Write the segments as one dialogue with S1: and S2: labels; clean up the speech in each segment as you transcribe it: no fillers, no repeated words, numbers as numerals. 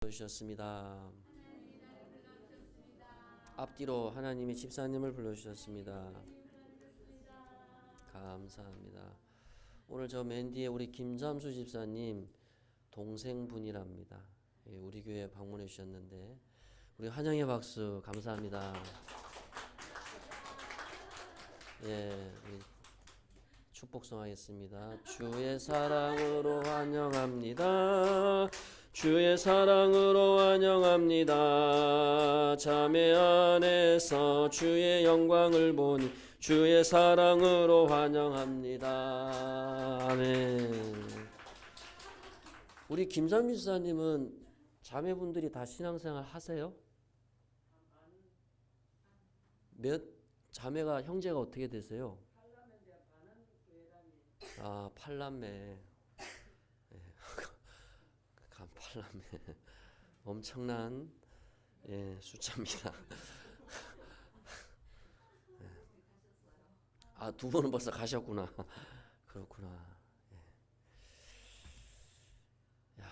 S1: 불러주셨습니다. 앞뒤로 하나님이 집사님을 불러주셨습니다. 감사합니다. 오늘 저 맨 뒤에 우리 김잠수 집사님 동생분이랍니다. 우리 교회 방문해 주셨는데 우리 환영의 박수 감사합니다. 우리 축복송 하겠습니다. 주의 사랑으로 환영합니다. 주의 사랑으로 환영합니다. 자매 안에서 주의 영광을 보니 주의 사랑으로 환영합니다. 아멘. 우리 김잠수 집사님은 자매분들이 다 신앙생활 하세요? 몇 자매가 형제가 어떻게 되세요? 아, 팔남매. 팔남매. 엄청난 숫자입니다. 아, 두 분은 벌써 가셨구나. 그렇구나. 야,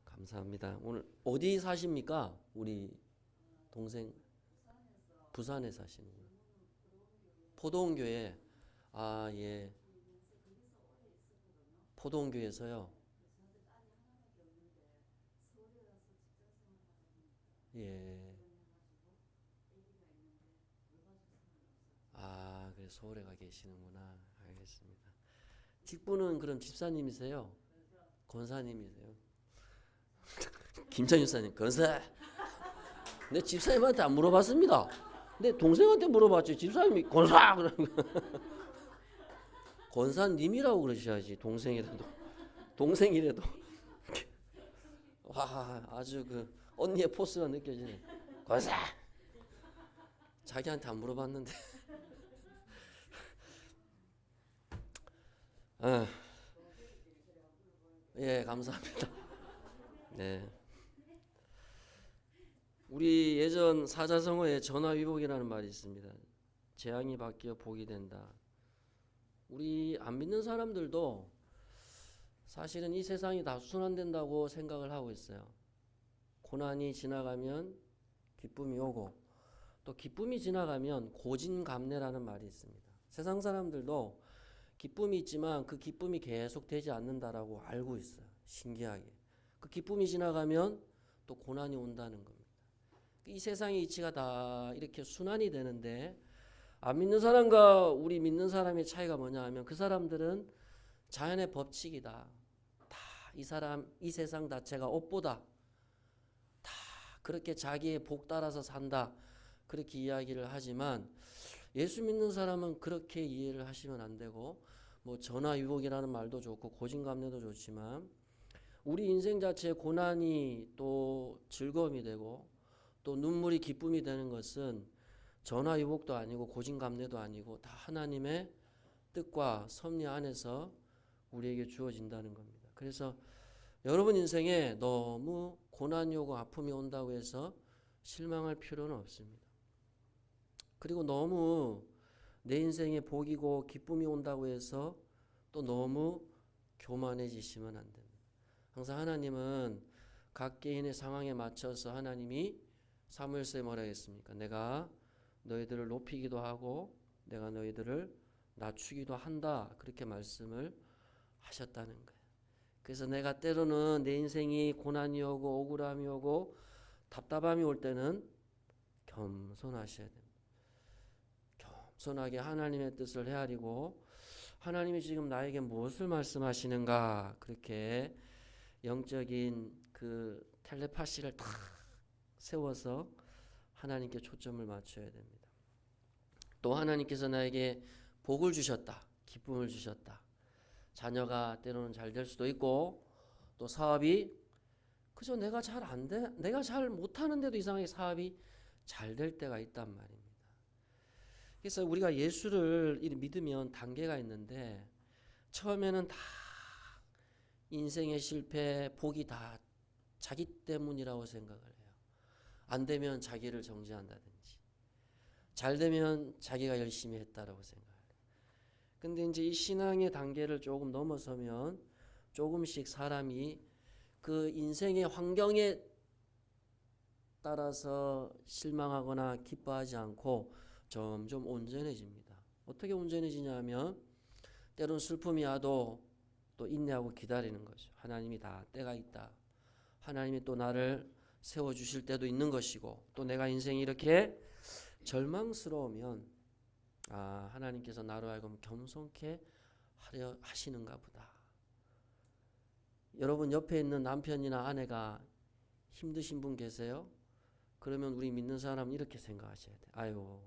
S1: 참 감사합니다. 오늘 어디 사십니까? 우리 동생 부산에 사시는구나. 포도원교회. 아, 예. 포도원교회에서요. 예. 아, 그래 서울에 가 계시는구나. 알겠습니다. 직분은 그럼 집사님이세요? 권사님이세요? 김찬 집사님 권사. 내 집사님한테 안 물어봤습니다. 내 동생한테 물어봤지. 집사님이 권사 그러는 거. 권사님이라고 그러셔야지. 동생이라도. 와, 아주 그 언니의 포스가 느껴지네. 권사. 자기한테 안 물어봤는데. 예, 감사합니다. 네. 우리 예전 사자성어에 전화위복이라는 말이 있습니다. 재앙이 바뀌어 복이 된다. 우리 안 믿는 사람들도 사실은 이 세상이 다 순환된다고 생각을 하고 있어요. 고난이 지나가면 기쁨이 오고 또 기쁨이 지나가면 고진감래라는 말이 있습니다. 세상 사람들도 기쁨이 있지만 그 기쁨이 계속 되지 않는다라고 알고 있어요. 신기하게. 그 기쁨이 지나가면 또 고난이 온다는 겁니다. 이 세상의 이치가 다 이렇게 순환이 되는데 안 믿는 사람과 우리 믿는 사람의 차이가 뭐냐 하면 그 사람들은 자연의 법칙이다. 다 이 세상 자체가 옷보다 다 그렇게 자기의 복 따라서 산다. 그렇게 이야기를 하지만 예수 믿는 사람은 그렇게 이해를 하시면 안 되고 뭐 전화위복이라는 말도 좋고 고진감래도 좋지만 우리 인생 자체에 고난이 또 즐거움이 되고 또 눈물이 기쁨이 되는 것은 전화위복도 아니고 고진감래도 아니고 다 하나님의 뜻과 섭리 안에서 우리에게 주어진다는 겁니다. 그래서 여러분 인생에 너무 고난이 오고 아픔이 온다고 해서 실망할 필요는 없습니다. 그리고 너무 내 인생에 복이고 기쁨이 온다고 해서 또 너무 교만해지시면 안 됩니다. 항상 하나님은 각 개인의 상황에 맞춰서 하나님이 사무엘서에 뭐라 했습니까? 내가 너희들을 높이기도 하고 내가 너희들을 낮추기도 한다. 그렇게 말씀을 하셨다는 거예요. 그래서 내가 때로는 내 인생이 고난이 오고 억울함이 오고 답답함이 올 때는 겸손하셔야 됩니다. 겸손하게 하나님의 뜻을 헤아리고 하나님이 지금 나에게 무엇을 말씀하시는가 그렇게 영적인 그 텔레파시를 탁 세워서 하나님께 초점을 맞춰야 됩니다. 또 하나님께서 나에게 복을 주셨다. 기쁨을 주셨다. 자녀가 때로는 잘 될 수도 있고 또 사업이 그저 내가 잘 못하는데도 이상하게 사업이 잘 될 때가 있단 말입니다. 그래서 우리가 예수를 믿으면 단계가 있는데 처음에는 다 인생의 실패, 복이 다 자기 때문이라고 생각을 해요. 안 되면 자기를 정죄한다든지 잘 되면 자기가 열심히 했다라고 생각해요. 근데 이제 이 신앙의 단계를 조금 넘어서면 조금씩 사람이 그 인생의 환경에 따라서 실망하거나 기뻐하지 않고 점점 온전해집니다. 어떻게 온전해지냐면 때론 슬픔이 와도 또 인내하고 기다리는 거죠. 하나님이 다 때가 있다. 하나님이 또 나를 세워주실 때도 있는 것이고, 또 내가 인생이 이렇게 절망스러우면 하나님께서 나로 하여금 겸손케 하려 하시는가 보다. 여러분 옆에 있는 남편이나 아내가 힘드신 분 계세요? 그러면 우리 믿는 사람은 이렇게 생각하셔야 돼. 아유,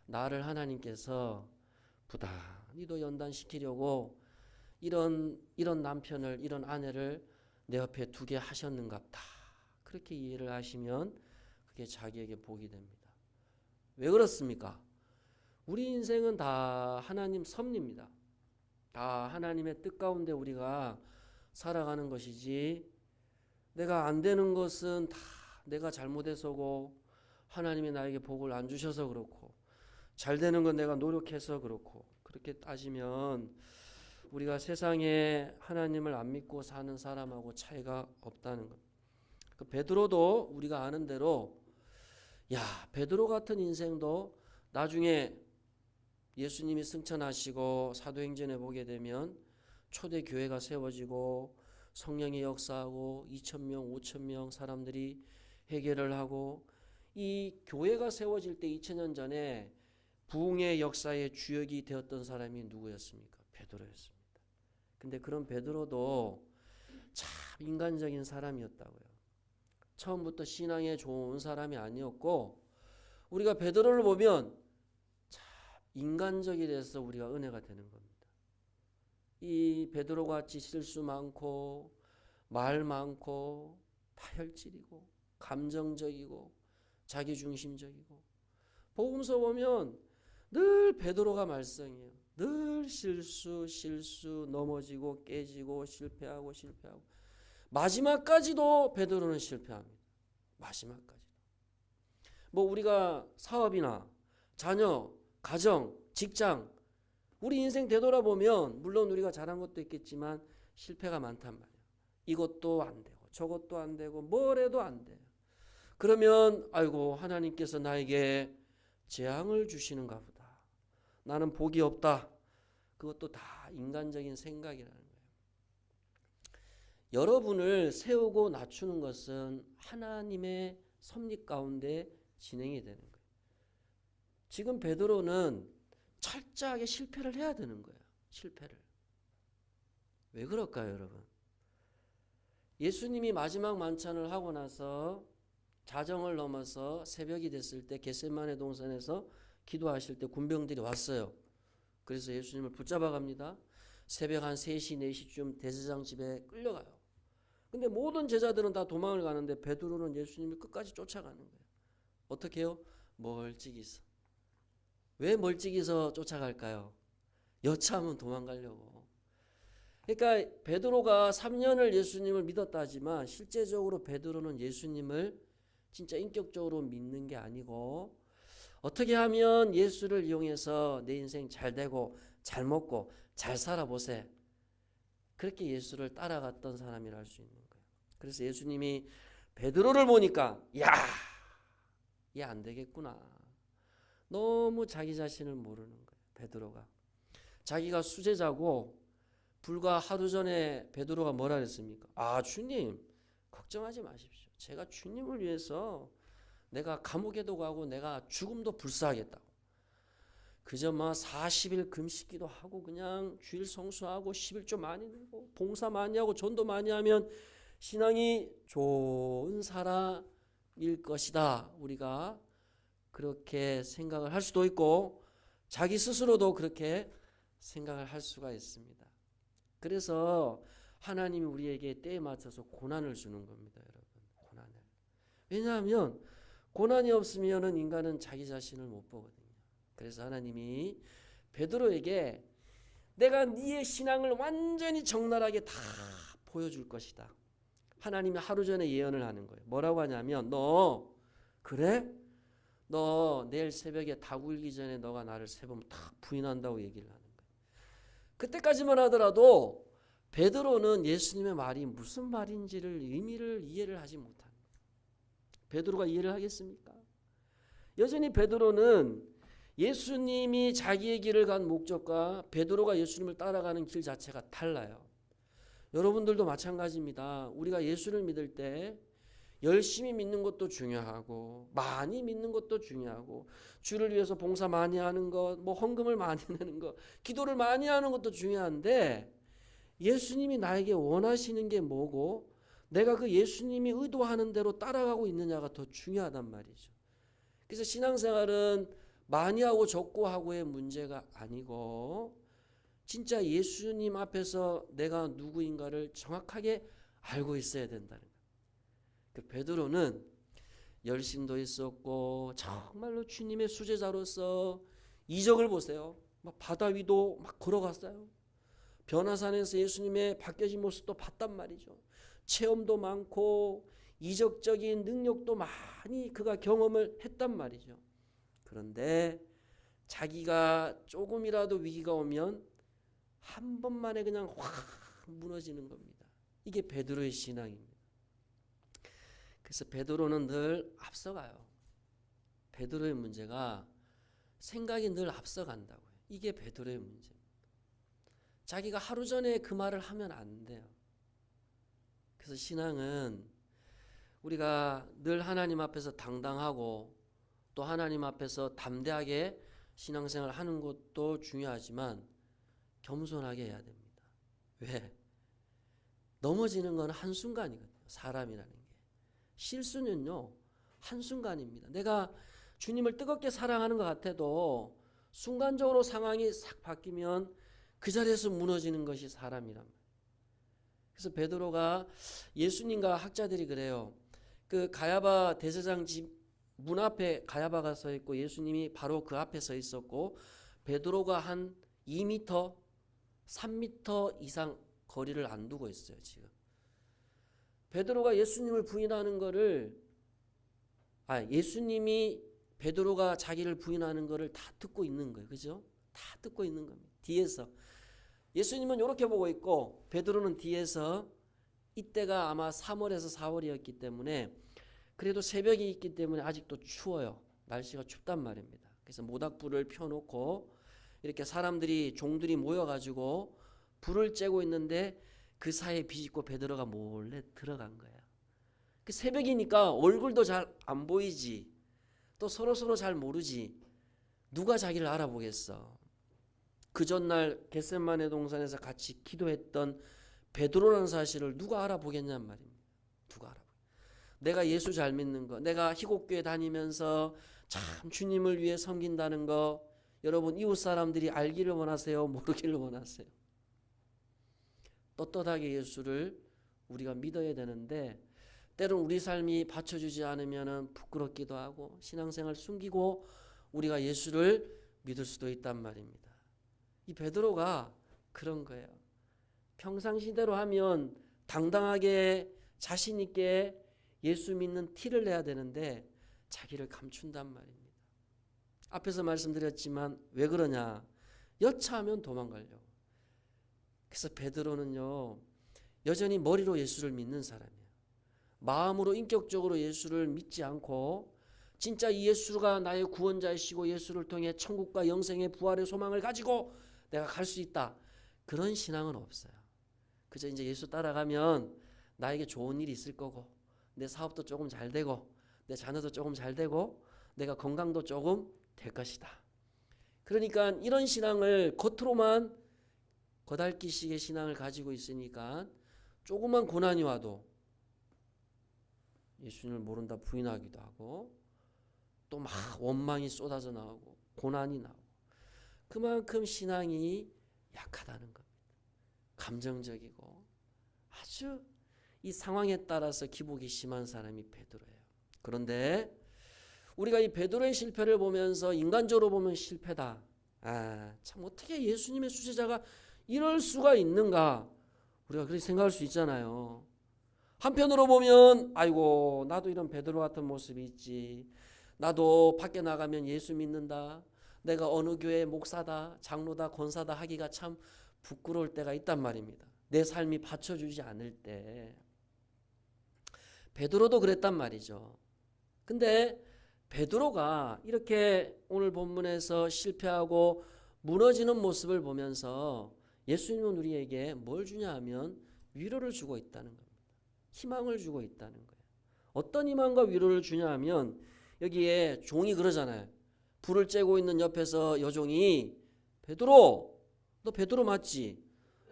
S1: 나를 하나님께서 부단히도 연단시키려고 이런 남편을, 이런 아내를 내 옆에 두게 하셨는갑다. 그렇게 이해를 하시면 그게 자기에게 복이 됩니다. 왜 그렇습니까? 우리 인생은 다 하나님 섭리입니다. 다 하나님의 뜻 가운데 우리가 살아가는 것이지, 내가 안 되는 것은 다 내가 잘못해서고, 하나님이 나에게 복을 안 주셔서 그렇고, 잘 되는 건 내가 노력해서 그렇고, 그렇게 따지면 우리가 세상에 하나님을 안 믿고 사는 사람하고 차이가 없다는 것. 그 베드로도 우리가 아는 대로, 베드로 같은 인생도 나중에 예수님이 승천하시고 사도행전에 보게 되면 초대 교회가 세워지고 성령이 역사하고 2,000명, 5,000명 사람들이 회개를 하고, 이 교회가 세워질 때 2000년 전에 부흥의 역사의 주역이 되었던 사람이 누구였습니까? 베드로였습니다. 근데 그런 베드로도 참 인간적인 사람이었다고요. 처음부터 신앙에 좋은 사람이 아니었고, 우리가 베드로를 보면 참 인간적이 돼서 우리가 은혜가 되는 겁니다. 이 베드로 같이 실수 많고 말 많고 다혈질이고 감정적이고 자기중심적이고, 복음서 보면 늘 베드로가 말썽이에요. 늘 실수 넘어지고 깨지고 실패하고 마지막까지도 베드로는 실패합니다. 마지막까지도. 우리가 사업이나 자녀, 가정, 직장, 우리 인생 되돌아보면 물론 우리가 잘한 것도 있겠지만 실패가 많단 말이에요. 이것도 안 되고 저것도 안 되고 뭘 해도 안 돼요. 그러면 아이고, 하나님께서 나에게 재앙을 주시는가 보다. 나는 복이 없다. 그것도 다 인간적인 생각이라는 거예요. 여러분을 세우고 낮추는 것은 하나님의 섭리 가운데 진행이 되는 거예요. 지금 베드로는 철저하게 실패를 해야 되는 거예요. 실패를. 왜 그럴까요, 여러분? 예수님이 마지막 만찬을 하고 나서 자정을 넘어서 새벽이 됐을 때 겟세마네 동산에서 기도하실 때 군병들이 왔어요. 그래서 예수님을 붙잡아 갑니다. 새벽 한 3시, 4시쯤 대제사장 집에 끌려가요. 근데 모든 제자들은 다 도망을 가는데 베드로는 예수님을 끝까지 쫓아가는 거예요. 어떻게 해요? 멀찍이서. 왜 멀찍이서 쫓아갈까요? 여차하면 도망가려고. 그러니까 베드로가 3년을 예수님을 믿었다지만 실제적으로 베드로는 예수님을 진짜 인격적으로 믿는 게 아니고, 어떻게 하면 예수를 이용해서 내 인생 잘 되고 잘 먹고 잘 살아보세, 그렇게 예수를 따라갔던 사람이라 할 수 있는 거예요. 그래서 예수님이 베드로를 보니까 얘 안 되겠구나. 너무 자기 자신을 모르는 거예요. 베드로가 자기가 수제자고, 불과 하루 전에 베드로가 뭐라 그랬습니까? 주님 걱정하지 마십시오. 제가 주님을 위해서 내가 감옥에도 가고 내가 죽음도 불사하겠다고. 그저 40일 금식기도 하고 그냥 주일 성수하고 11조 많이 내고 봉사 많이 하고 전도 많이 하면 신앙이 좋은 사람일 것이다. 우리가 그렇게 생각을 할 수도 있고 자기 스스로도 그렇게 생각을 할 수가 있습니다. 그래서 하나님이 우리에게 때에 맞춰서 고난을 주는 겁니다, 여러분. 고난을. 왜냐하면 고난이 없으면 인간은 자기 자신을 못 보거든요. 그래서 하나님이 베드로에게 내가 네의 신앙을 완전히 적나라하게 다 보여줄 것이다. 하나님이 하루 전에 예언을 하는 거예요. 뭐라고 하냐면, 너 내일 새벽에 닭 울기 전에 너가 나를 3번 다 부인한다고 얘기를 하는 거예요. 그때까지만 하더라도 베드로는 예수님의 말이 무슨 말인지를 의미를 이해를 하지 못합니다. 베드로가 이해를 하겠습니까? 여전히 베드로는 예수님이 자기의 길을 간 목적과 베드로가 예수님을 따라가는 길 자체가 달라요. 여러분들도 마찬가지입니다. 우리가 예수를 믿을 때 열심히 믿는 것도 중요하고 많이 믿는 것도 중요하고 주를 위해서 봉사 많이 하는 것, 뭐 헌금을 많이 내는 것, 기도를 많이 하는 것도 중요한데 예수님이 나에게 원하시는 게 뭐고 내가 그 예수님이 의도하는 대로 따라가고 있느냐가 더 중요하단 말이죠. 그래서 신앙생활은 많이 하고 적고 하고의 문제가 아니고 진짜 예수님 앞에서 내가 누구인가를 정확하게 알고 있어야 된다는 거예요. 그 베드로는 열심도 있었고 정말로 주님의 수제자로서 이적을 보세요. 막 바다 위도 막 걸어갔어요. 변화산에서 예수님의 바뀌어진 모습도 봤단 말이죠. 체험도 많고 이적적인 능력도 많이 그가 경험을 했단 말이죠. 그런데 자기가 조금이라도 위기가 오면 한 번만에 그냥 확 무너지는 겁니다. 이게 베드로의 신앙입니다. 그래서 베드로는 늘 앞서가요. 베드로의 문제가 생각이 늘 앞서간다고요. 이게 베드로의 문제입니다. 자기가 하루 전에 그 말을 하면 안 돼요. 그래서 신앙은 우리가 늘 하나님 앞에서 당당하고 또 하나님 앞에서 담대하게 신앙생활을 하는 것도 중요하지만 겸손하게 해야 됩니다. 왜? 넘어지는 건 한순간이거든요. 사람이라는 게. 실수는요. 한순간입니다. 내가 주님을 뜨겁게 사랑하는 것 같아도 순간적으로 상황이 싹 바뀌면 그 자리에서 무너지는 것이 사람이란 말이에요. 그래서 베드로가 예수님과 학자들이 그래요. 그 가야바 대제사장 집 문 앞에 가야바가 서 있고 예수님이 바로 그 앞에 서 있었고 베드로가 한 2m, 3m 이상 거리를 안 두고 있어요. 지금 베드로가 예수님을 부인하는 거를 예수님이 베드로가 자기를 부인하는 거를 다 듣고 있는 거예요. 그죠? 다 듣고 있는 겁니다. 뒤에서 예수님은 이렇게 보고 있고 베드로는 뒤에서 이때가 아마 3월에서 4월이었기 때문에 그래도 새벽이 있기 때문에 아직도 추워요. 날씨가 춥단 말입니다. 그래서 모닥불을 펴놓고 이렇게 사람들이 종들이 모여가지고 불을 쬐고 있는데 그 사이에 비집고 베드로가 몰래 들어간 거예요. 그 새벽이니까 얼굴도 잘 안 보이지. 또 서로 잘 모르지. 누가 자기를 알아보겠어. 그 전날 겟세마네 동산에서 같이 기도했던 베드로라는 사실을 누가 알아보겠냔 말입니다. 누가 알아보겠어. 내가 예수 잘 믿는 거, 내가 희곡교회 다니면서 참 주님을 위해 섬긴다는 거 여러분 이웃 사람들이 알기를 원하세요? 모르기를 원하세요? 떳떳하게 예수를 우리가 믿어야 되는데 때론 우리 삶이 받쳐주지 않으면 부끄럽기도 하고 신앙생활 숨기고 우리가 예수를 믿을 수도 있단 말입니다. 이 베드로가 그런 거예요. 평상시대로 하면 당당하게 자신 있게 예수 믿는 티를 내야 되는데 자기를 감춘단 말입니다. 앞에서 말씀드렸지만 왜 그러냐? 여차하면 도망가려고. 그래서 베드로는요 여전히 머리로 예수를 믿는 사람이에요. 마음으로 인격적으로 예수를 믿지 않고 진짜 이 예수가 나의 구원자이시고 예수를 통해 천국과 영생의 부활의 소망을 가지고 내가 갈 수 있다. 그런 신앙은 없어요. 그저 이제 예수 따라가면 나에게 좋은 일이 있을 거고 내 사업도 조금 잘 되고 내 자녀도 조금 잘 되고 내가 건강도 조금 될 것이다. 그러니까 이런 신앙을 겉으로만 거달기식의 신앙을 가지고 있으니까 조그만 고난이 와도 예수님을 모른다 부인하기도 하고 또 막 원망이 쏟아져 나오고 고난이 나오고 그만큼 신앙이 약하다는 겁니다. 감정적이고 아주 이 상황에 따라서 기복이 심한 사람이 베드로예요. 그런데 우리가 이 베드로의 실패를 보면서 인간적으로 보면 실패다. 참 어떻게 예수님의 수제자가 이럴 수가 있는가? 우리가 그렇게 생각할 수 있잖아요. 한편으로 보면 아이고 나도 이런 베드로 같은 모습이 있지. 나도 밖에 나가면 예수 믿는다. 내가 어느 교회 목사다, 장로다, 권사다 하기가 참 부끄러울 때가 있단 말입니다. 내 삶이 받쳐주지 않을 때. 베드로도 그랬단 말이죠. 근데 베드로가 이렇게 오늘 본문에서 실패하고 무너지는 모습을 보면서 예수님은 우리에게 뭘 주냐 하면 위로를 주고 있다는 겁니다. 희망을 주고 있다는 거예요. 어떤 희망과 위로를 주냐 하면 여기에 종이 그러잖아요. 불을 쬐고 있는 옆에서 여종이 베드로, 너 베드로 맞지?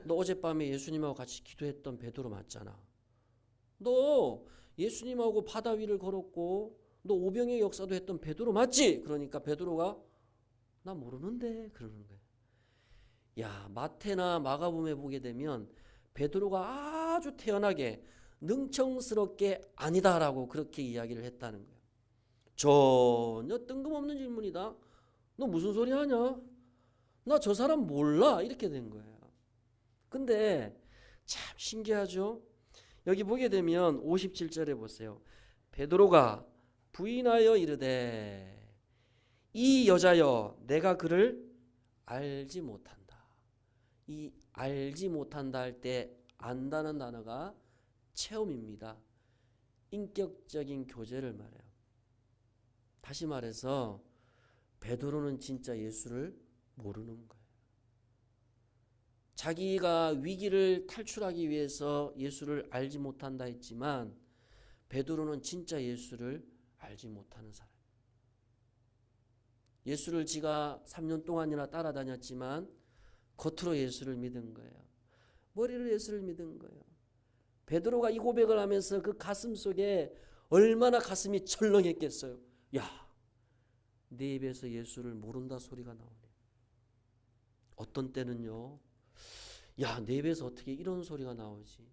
S1: 너 어젯밤에 예수님하고 같이 기도했던 베드로 맞잖아. 너 예수님하고 바다 위를 걸었고 너 오병의 역사도 했던 베드로 맞지? 그러니까 베드로가 나 모르는데 그러는 거예요. 야, 마태나 마가복음에 보게 되면 베드로가 아주 태연하게 능청스럽게 아니다라고 그렇게 이야기를 했다는 거예요. 전혀 뜬금없는 질문이다. 너 무슨 소리 하냐? 나 저 사람 몰라. 이렇게 된 거예요. 근데 참 신기하죠? 여기 보게 되면 57절에 보세요. 베드로가 부인하여 이르되 이 여자여 내가 그를 알지 못한다. 이 알지 못한다 할 때 안다는 단어가 체험입니다. 인격적인 교제를 말해요. 다시 말해서 베드로는 진짜 예수를 모르는 거예요. 자기가 위기를 탈출하기 위해서 예수를 알지 못한다 했지만 베드로는 진짜 예수를 알지 못하는 사람. 예수를 지가 3년 동안이나 따라다녔지만 겉으로 예수를 믿은 거예요. 머리로 예수를 믿은 거예요. 베드로가 이 고백을 하면서 그 가슴 속에 얼마나 가슴이 철렁했겠어요. 야, 내 입에서 예수를 모른다 소리가 나오네. 어떤 때는요. 야, 내 입에서 어떻게 이런 소리가 나오지?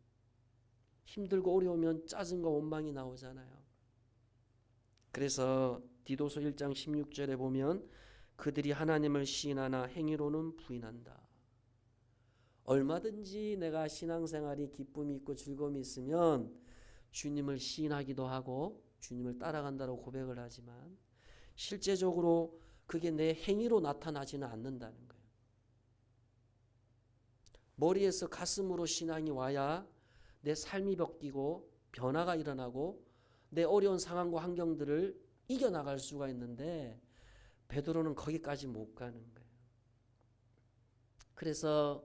S1: 힘들고 어려우면 짜증과 원망이 나오잖아요. 그래서 디도서 1장 16절에 보면 그들이 하나님을 시인하나 행위로는 부인한다. 얼마든지 내가 신앙생활이 기쁨이 있고 즐거움이 있으면 주님을 시인하기도 하고 주님을 따라간다고 고백을 하지만 실제적으로 그게 내 행위로 나타나지는 않는다는 거예요. 머리에서 가슴으로 신앙이 와야 내 삶이 바뀌고 변화가 일어나고 내 어려운 상황과 환경들을 이겨나갈 수가 있는데 베드로는 거기까지 못 가는 거예요. 그래서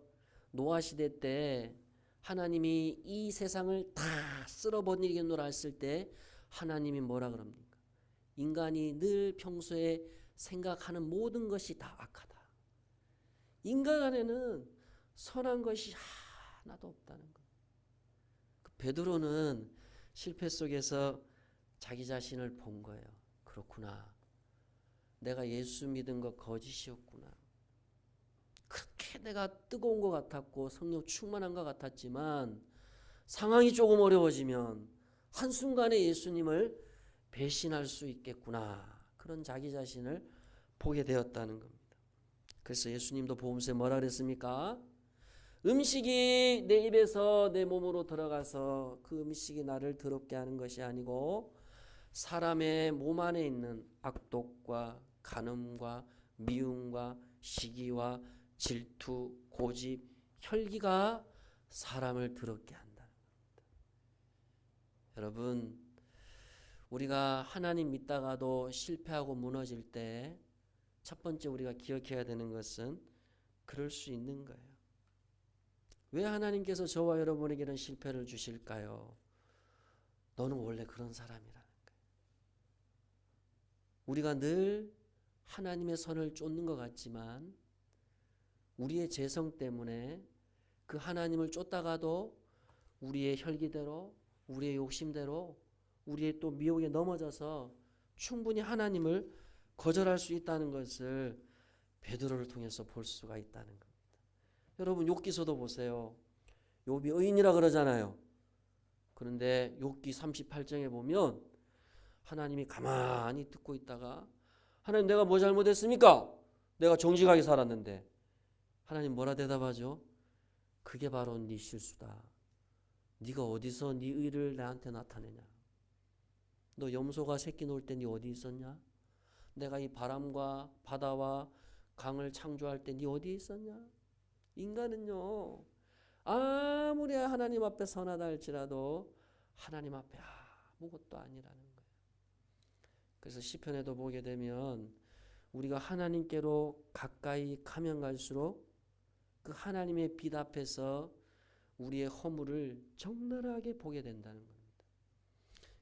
S1: 노아 시대 때 하나님이 이 세상을 다 쓸어버리겠노라 했을 때 하나님이 뭐라 그럽니까? 인간이 늘 평소에 생각하는 모든 것이 다 악하다. 인간 안에는 선한 것이 하나도 없다는 것. 베드로는 실패 속에서 자기 자신을 본 거예요. 그렇구나. 내가 예수 믿은 거 거짓이었구나. 그렇게 내가 뜨거운 것 같았고 성령 충만한 것 같았지만 상황이 조금 어려워지면 한순간에 예수님을 배신할 수 있겠구나. 그런 자기 자신을 보게 되었다는 겁니다. 그래서 예수님도 복음서에 뭐라 그랬습니까? 음식이 내 입에서 내 몸으로 들어가서 그 음식이 나를 더럽게 하는 것이 아니고 사람의 몸 안에 있는 악독과 간음과 미움과 시기와 질투, 고집, 혈기가 사람을 더럽게 한다는 겁니다. 여러분, 우리가 하나님 믿다가도 실패하고 무너질 때 첫 번째 우리가 기억해야 되는 것은 그럴 수 있는 거예요. 왜 하나님께서 저와 여러분에게는 실패를 주실까요? 너는 원래 그런 사람이라는 거예요. 우리가 늘 하나님의 선을 쫓는 것 같지만 우리의 재성 때문에 그 하나님을 쫓다가도 우리의 혈기대로, 우리의 욕심대로, 우리의 또 미혹에 넘어져서 충분히 하나님을 거절할 수 있다는 것을 베드로를 통해서 볼 수가 있다는 겁니다. 여러분 욥기서도 보세요. 욥이 의인이라 그러잖아요. 그런데 욥기 38장에 보면 하나님이 가만히 듣고 있다가 하나님 내가 뭐 잘못했습니까? 내가 정직하게 살았는데 하나님 뭐라 대답하죠? 그게 바로 네 실수다. 네가 어디서 네 의를 나한테 나타내냐? 너 염소가 새끼 놓을 때 네 어디 있었냐? 내가 이 바람과 바다와 강을 창조할 때 네 어디 있었냐? 인간은요 아무리 하나님 앞에 선하다 할지라도 하나님 앞에 아무것도 아니라는 거예요. 그래서 시편에도 보게 되면 우리가 하나님께로 가까이 가면 갈수록 그 하나님의 빛 앞에서 우리의 허물을 적나라하게 보게 된다는 겁니다.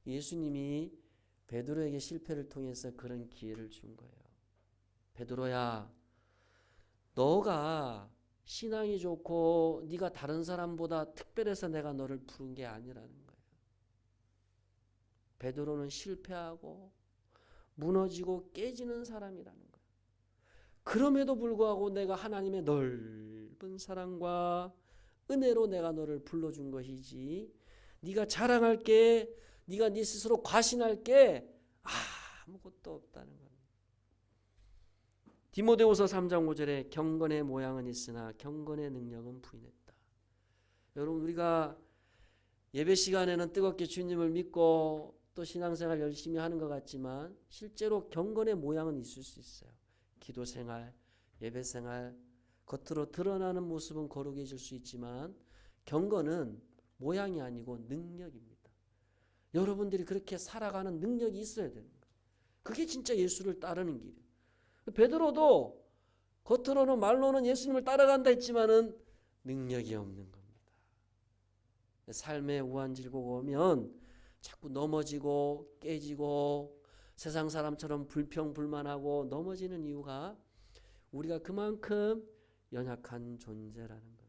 S1: 예수님이 베드로에게 실패를 통해서 그런 기회를 준 거예요. 베드로야, 너가 신앙이 좋고 네가 다른 사람보다 특별해서 내가 너를 부른 게 아니라는 거예요. 베드로는 실패하고 무너지고 깨지는 사람이라는 거예요. 그럼에도 불구하고 내가 하나님의 넓은 사랑과 은혜로 내가 너를 불러준 것이지, 네가 자랑할 게, 네가 네 스스로 과신할 게 아무것도 없다는 겁니다. 디모데후서 3장 5절에 경건의 모양은 있으나 경건의 능력은 부인했다. 여러분, 우리가 예배 시간에는 뜨겁게 주님을 믿고 또 신앙생활 열심히 하는 것 같지만 실제로 경건의 모양은 있을 수 있어요. 기도생활, 예배생활, 겉으로 드러나는 모습은 거룩해질 수 있지만 경건은 모양이 아니고 능력입니다. 여러분들이 그렇게 살아가는 능력이 있어야 되는 거예요. 그게 진짜 예수를 따르는 길이에요. 베드로도 겉으로는 말로는 예수님을 따라간다 했지만은 능력이 없는 겁니다. 삶의 우환질고 오면 자꾸 넘어지고 깨지고 세상 사람처럼 불평불만하고 넘어지는 이유가 우리가 그만큼 연약한 존재라는 겁니다.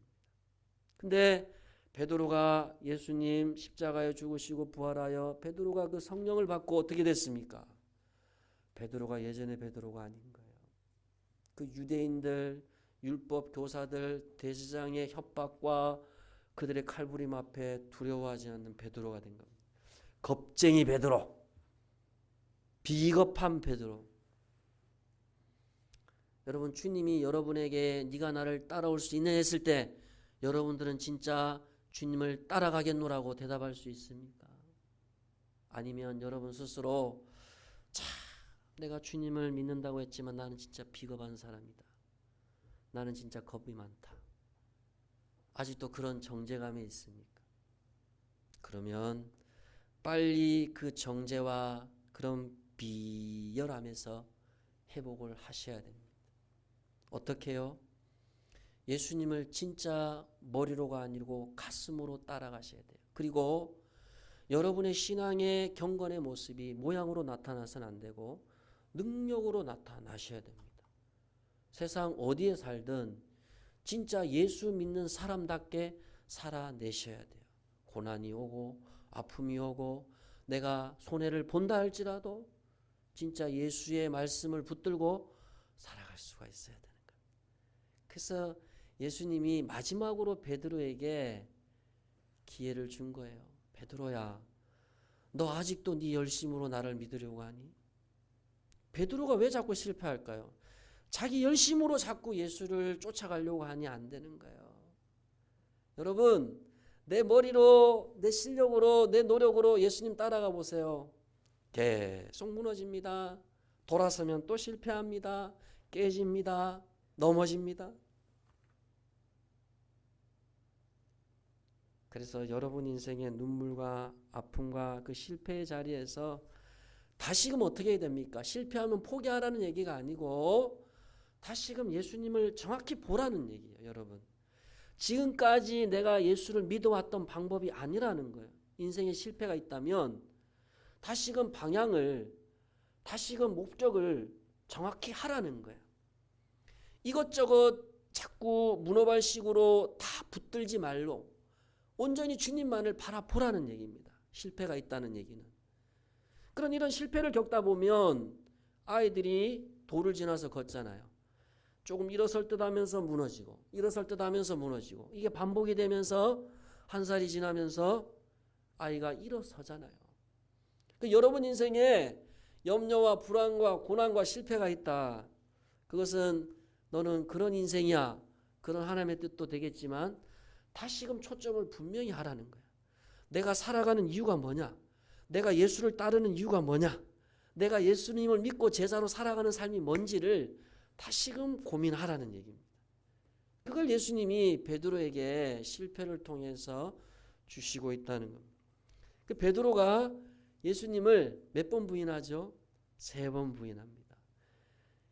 S1: 근데 베드로가 예수님 십자가에 죽으시고 부활하여 베드로가 그 성령을 받고 어떻게 됐습니까? 베드로가 예전의 베드로가 아닌 거예요. 그 유대인들, 율법 교사들, 대제사장의 협박과 그들의 칼부림 앞에 두려워하지 않는 베드로가 된 겁니다. 겁쟁이 베드로, 비겁한 베드로. 여러분, 주님이 여러분에게 네가 나를 따라올 수 있냐 했을 때 여러분들은 진짜 주님을 따라가겠노라고 대답할 수 있습니까? 아니면 여러분 스스로 내가 주님을 믿는다고 했지만 나는 진짜 비겁한 사람이다. 나는 진짜 겁이 많다. 아직도 그런 정죄감이 있습니까? 그러면 빨리 그 정죄와 그런 비열함에서 회복을 하셔야 됩니다. 어떻게 해요? 예수님을 진짜 머리로가 아니고 가슴으로 따라가셔야 돼요. 그리고 여러분의 신앙의 경건의 모습이 모양으로 나타나서는 안 되고 능력으로 나타나셔야 됩니다. 세상 어디에 살든 진짜 예수 믿는 사람답게 살아내셔야 돼요. 고난이 오고 아픔이 오고 내가 손해를 본다 할지라도 진짜 예수의 말씀을 붙들고 살아갈 수가 있어야 되는 거예요. 그래서 예수님이 마지막으로 베드로에게 기회를 준 거예요. 베드로야, 너 아직도 네 열심으로 나를 믿으려고 하니? 베드로가 왜 자꾸 실패할까요? 자기 열심으로 자꾸 예수를 쫓아가려고 하니 안 되는 거예요. 여러분, 내 머리로, 내 실력으로, 내 노력으로 예수님 따라가 보세요. 계속 무너집니다. 돌아서면 또 실패합니다. 깨집니다. 넘어집니다. 그래서 여러분 인생의 눈물과 아픔과 그 실패의 자리에서 다시금 어떻게 해야 됩니까? 실패하면 포기하라는 얘기가 아니고 다시금 예수님을 정확히 보라는 얘기예요. 여러분, 지금까지 내가 예수를 믿어왔던 방법이 아니라는 거예요. 인생에 실패가 있다면 다시금 방향을, 다시금 목적을 정확히 하라는 거예요. 이것저것 자꾸 문어발식으로 다 붙들지 말고 온전히 주님만을 바라보라는 얘기입니다. 실패가 있다는 얘기는. 그런 이런 실패를 겪다 보면 아이들이 돌을 지나서 걷잖아요. 조금 일어설 듯 하면서 무너지고 일어설 듯 하면서 무너지고 이게 반복이 되면서 한 살이 지나면서 아이가 일어서잖아요. 여러분 인생에 염려와 불안과 고난과 실패가 있다. 그것은 너는 그런 인생이야. 그런 하나님의 뜻도 되겠지만 다시금 초점을 분명히 하라는 거야. 내가 살아가는 이유가 뭐냐? 내가 예수를 따르는 이유가 뭐냐? 내가 예수님을 믿고 제자로 살아가는 삶이 뭔지를 다시금 고민하라는 얘기입니다. 그걸 예수님이 베드로에게 실패를 통해서 주시고 있다는 겁니다. 베드로가 예수님을 몇 번 부인하죠? 3번 부인합니다.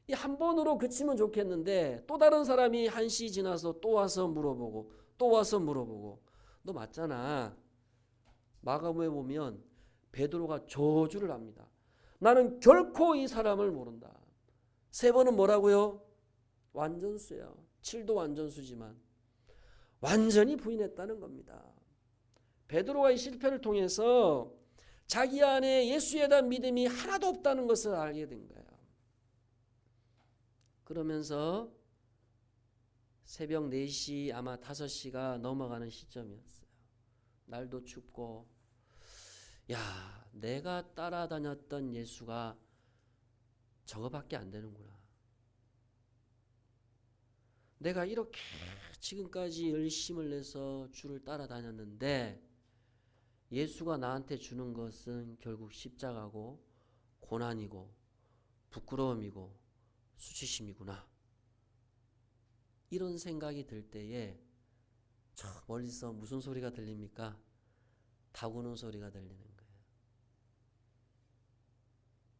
S1: 이 한 번으로 그치면 좋겠는데 또 다른 사람이 1시 지나서 또 와서 물어보고 또 와서 물어보고 너 맞잖아. 마가복음에 보면 베드로가 저주를 합니다. 나는 결코 이 사람을 모른다. 3번은 뭐라고요? 완전수예요. 7도 완전수지만 완전히 부인했다는 겁니다. 베드로가 이 실패를 통해서 자기 안에 예수에 대한 믿음이 하나도 없다는 것을 알게 된 거예요. 그러면서 새벽 4시 아마 5시가 넘어가는 시점이었어요. 날도 춥고 야, 내가 따라다녔던 예수가 저거밖에 안 되는구나. 내가 이렇게 지금까지 열심을 내서 주를 따라다녔는데 예수가 나한테 주는 것은 결국 십자가고 고난이고 부끄러움이고 수치심이구나. 이런 생각이 들 때에 저 멀리서 무슨 소리가 들립니까? 다구는 소리가 들리는 거예요.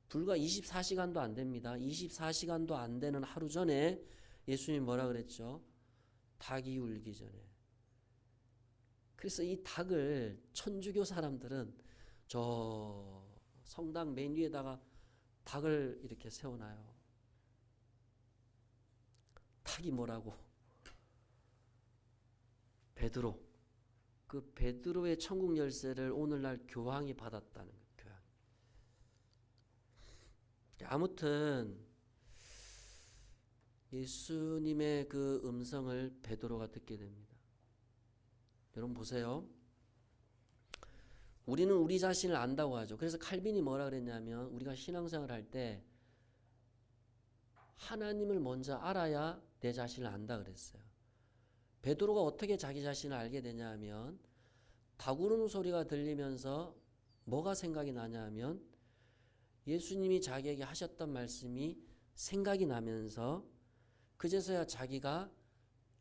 S1: 불과 24시간도 안 됩니다. 24시간도 안 되는 하루 전에 예수님이 뭐라 그랬죠? 닭이 울기 전에. 그래서 이 닭을 천주교 사람들은 저 성당 맨 위에다가 닭을 이렇게 세워놔요. 닭이 뭐라고? 베드로. 그 베드로의 천국 열쇠를 오늘날 교황이 받았다는 거예요. 교황. 아무튼 예수님의 그 음성을 베드로가 듣게 됩니다. 여러분 보세요. 우리는 우리 자신을 안다고 하죠. 그래서 칼빈이 뭐라 그랬냐면 우리가 신앙생활을 할 때 하나님을 먼저 알아야 내 자신을 안다 그랬어요. 베드로가 어떻게 자기 자신을 알게 되냐 하면 닭 우는 소리가 들리면서 뭐가 생각이 나냐 하면 예수님이 자기에게 하셨던 말씀이 생각이 나면서 그제서야 자기가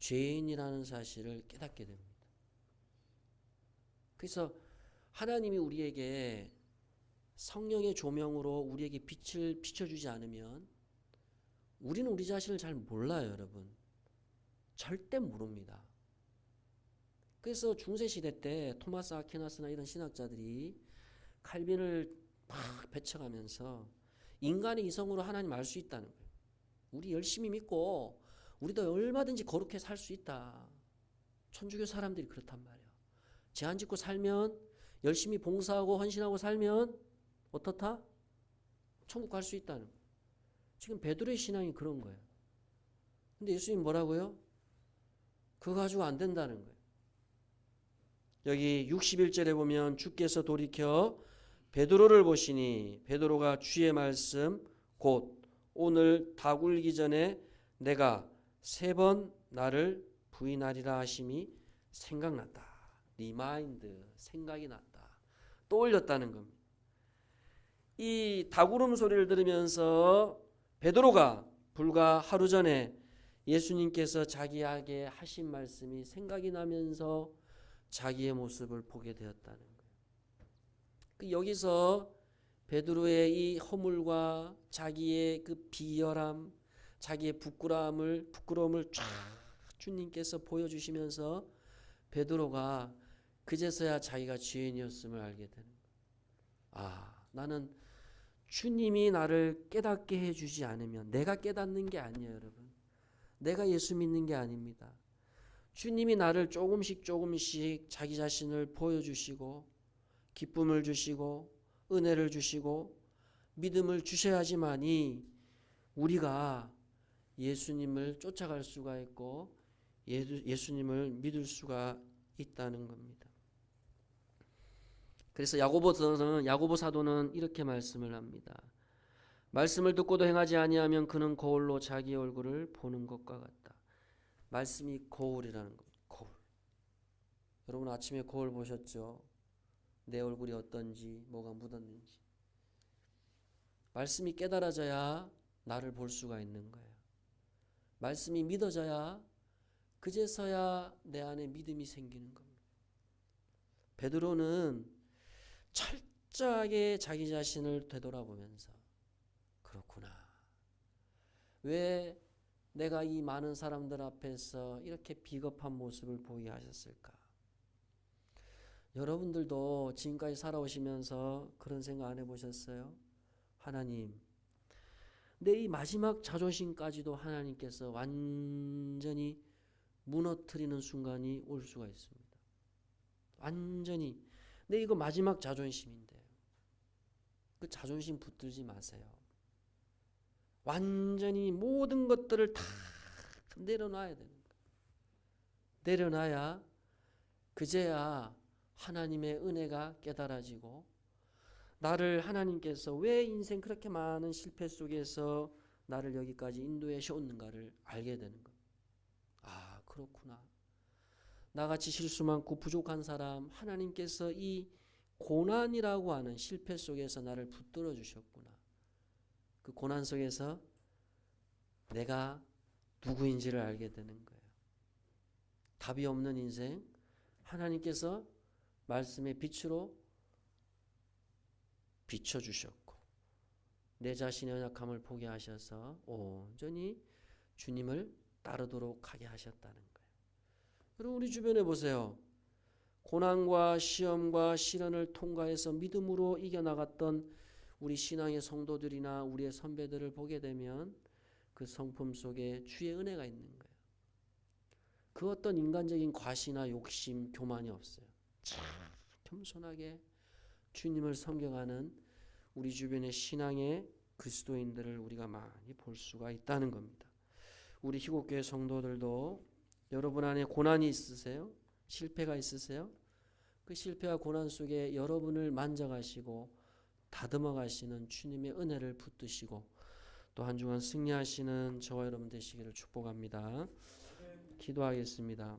S1: 죄인이라는 사실을 깨닫게 됩니다. 그래서 하나님이 우리에게 성령의 조명으로 우리에게 빛을 비춰주지 않으면 우리는 우리 자신을 잘 몰라요, 여러분. 절대 모릅니다. 그래서 중세시대 때 토마스 아퀴나스나 이런 신학자들이 칼빈을 막 배척하면서 인간의 이성으로 하나님 알 수 있다는 거예요. 우리 열심히 믿고 우리도 얼마든지 거룩해 살 수 있다. 천주교 사람들이 그렇단 말이에요. 제한 짓고 살면 열심히 봉사하고 헌신하고 살면 어떻다? 천국 갈 수 있다는 거예요. 지금 베드로의 신앙이 그런 거예요. 근데 예수님 뭐라고요? 그거 가지고 안 된다는 거예요. 여기 61절에 보면 주께서 돌이켜 베드로를 보시니 베드로가 주의 말씀 곧 오늘 닭 울기 전에 내가 3번 나를 부인하리라 하심이 생각났다. 리마인드, 생각이 났다. 떠올렸다는 겁니다. 이 닭 울음 소리를 들으면서 베드로가 불과 하루 전에 예수님께서 자기에게 하신 말씀이 생각이 나면서 자기의 모습을 보게 되었다는 거예요. 여기서 베드로의 이 허물과 자기의 그 비열함, 자기의 부끄러움을 쫙 주님께서 보여주시면서 베드로가 그제서야 자기가 죄인이었음을 알게 되는 거예요. 아, 나는 주님이 나를 깨닫게 해주지 않으면 내가 깨닫는 게 아니에요, 여러분. 내가 예수 믿는 게 아닙니다. 주님이 나를 조금씩 자기 자신을 보여주시고 기쁨을 주시고 은혜를 주시고 믿음을 주셔야지만이 우리가 예수님을 쫓아갈 수가 있고 예수님을 믿을 수가 있다는 겁니다. 그래서 야고보 사도는 이렇게 말씀을 합니다. 말씀을 듣고도 행하지 아니하면 그는 거울로 자기 얼굴을 보는 것과 같다. 말씀이 거울이라는 겁니다. 거울. 여러분 아침에 거울 보셨죠? 내 얼굴이 어떤지, 뭐가 묻었는지. 말씀이 깨달아져야 나를 볼 수가 있는 거예요. 말씀이 믿어져야 그제서야 내 안에 믿음이 생기는 겁니다. 베드로는 철저하게 자기 자신을 되돌아보면서 그렇구나. 왜 내가 이 많은 사람들 앞에서 이렇게 비겁한 모습을 보이게 하셨을까? 여러분들도 지금까지 살아오시면서 그런 생각 안 해보셨어요? 하나님, 내 이 마지막 자존심까지도 하나님께서 완전히 무너뜨리는 순간이 올 수가 있습니다. 완전히 내 이거 마지막 자존심인데 그 자존심 붙들지 마세요. 완전히 모든 것들을 다 내려놔야 되는 거예요. 내려놔야 그제야 하나님의 은혜가 깨달아지고 나를 하나님께서 왜 인생 그렇게 많은 실패 속에서 나를 여기까지 인도해 셨는가를 알게 되는 것. 아, 그렇구나. 나같이 실수 많고 부족한 사람 하나님께서 이 고난이라고 하는 실패 속에서 나를 붙들어 주셨구나. 그 고난 속에서 내가 누구인지를 알게 되는 거예요. 답이 없는 인생 하나님께서 말씀의 빛으로 비춰주셨고 내 자신의 연약함을 보게 하셔서 온전히 주님을 따르도록 하게 하셨다는 거예요. 여러분 우리 주변에 보세요. 고난과 시험과 시련을 통과해서 믿음으로 이겨나갔던 우리 신앙의 성도들이나 우리의 선배들을 보게 되면 그 성품 속에 주의 은혜가 있는 거예요. 그 어떤 인간적인 과시나 욕심, 교만이 없어요. 참 겸손하게 주님을 섬겨가는 우리 주변의 신앙의 그리스도인들을 우리가 많이 볼 수가 있다는 겁니다. 우리 희곡교회 성도들도 여러분 안에 고난이 있으세요? 실패가 있으세요? 그 실패와 고난 속에 여러분을 만져가시고 다듬어 가시는 주님의 은혜를 붙드시고 또 한 주간 승리하시는 저와 여러분 되시기를 축복합니다. 기도하겠습니다.